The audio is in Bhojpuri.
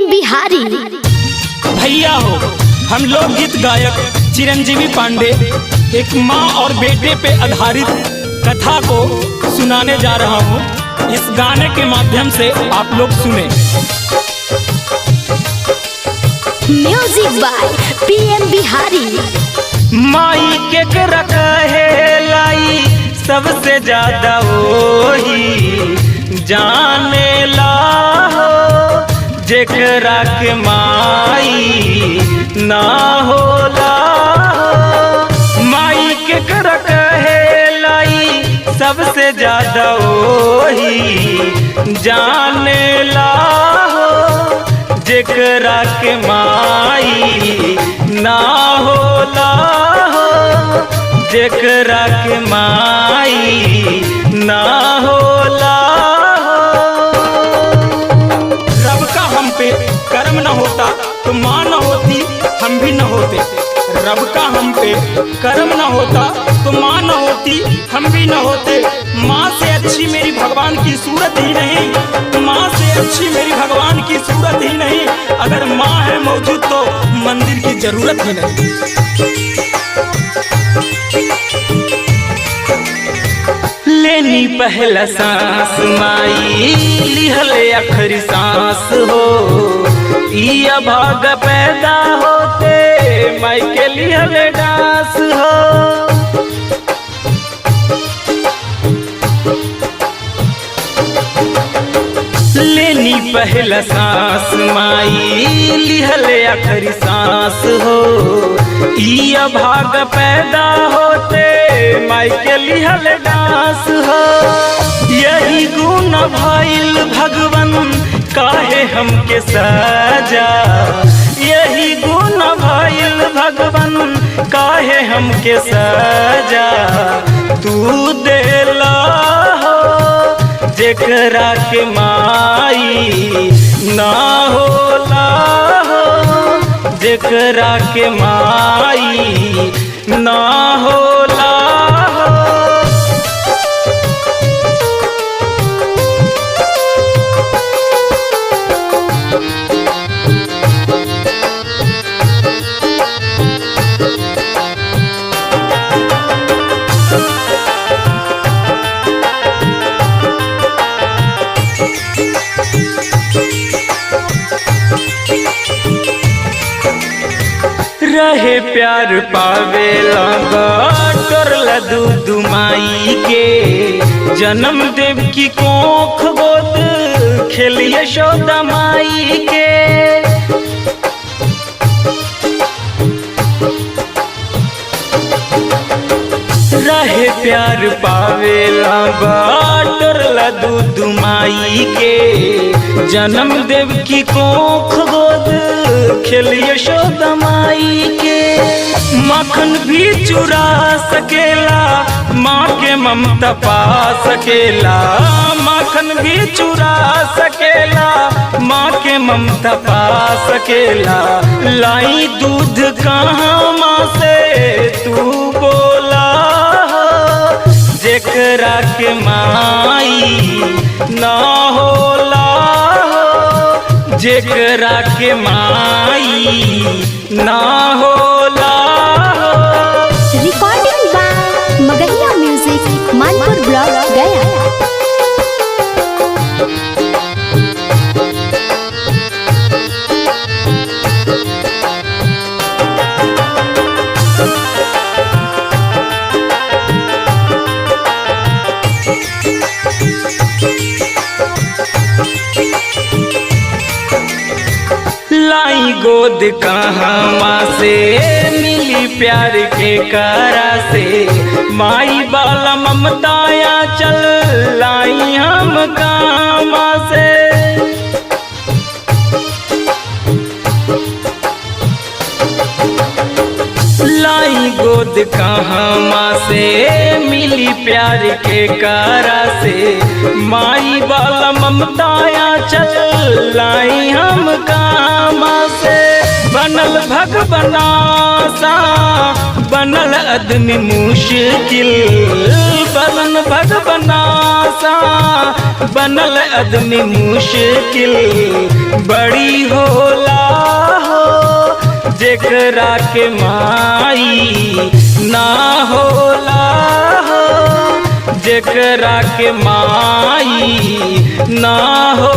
PM बिहारी। भैया हो, हम लोग गीत गायक चिरंजीवी पांडे एक माँ और बेटे पे आधारित कथा को सुनाने जा रहा हूँ। इस गाने के माध्यम से आप लोग सुने। Music by PM Bihari. माई के रखे लाई सबसे ज्यादा वही जाने ला हो, जेकरा के माई ना होला हो। माई के रखे लाई सबसे ज्यादा वही जाने ला हो, जेकरा के माई ना होला हो, जेकरा के माई ना होला हो। रब का हम पे कर्म न होता तो माँ न होती, हम भी न होते। रब का हम पे कर्म न होता तो माँ न होती, हम भी न होते। माँ से अच्छी मेरी भगवान की सूरत ही नहीं, माँ से अच्छी मेरी भगवान की सूरत ही नहीं। अगर माँ है मौजूद तो मंदिर की जरूरत ही नहीं। लेनी पहला सांस माई लिहले आखिरी सांस हो, इया भाग पैदा होते माई के लिहले डांस हो। लेनी पहला सांस माई लिहले आखिरी सांस हो, इया भाग पैदा होते माई के लिहल डांस हो। यही गुण भइल भगवन काहे हमके सजा, यही गुण भइल भगवन काहे हमके सजा। तू देला हो जेकरा के माई ना होला हो, जेकरा के माई ना होला हो। रहे प्यार पावे लगा टोरला दूध माई के, जन्म देव की कोख गोद खेलिए यशोदा माई के। रहे प्यार पावे लगा टोरला दूध माई के, जन्म देव की कोख गोद खेलिए यशोदा माई के। माखन भी चुरा सकेला माँ के ममता पा सकेला, माखन भी चुरा सकेला माँ के ममता पा सकेला। लाई दूध कहाँ माँ से तू बोला, जेकरा के माई ना होला हो, जेकरा के माई ना होला हो। Recording by Magahiya music, Manpur block, Gaya. लाई गोद कहाँ से मिली प्यार के करा से, माई बाला ममताया चल लाई हम कहाँ से। लाई गोद कहाँ से मिली प्यार के करा से, माई बाला ममताया चल लाई हम कहाँ से। बन बनल भगवनासा बनल आदमी मुश्किल, बनल भगवनासा बनल आदमी मुश्किल, बड़ी होला हो जेकरा के माई ना होला हो, जेकरा के माई ना हो।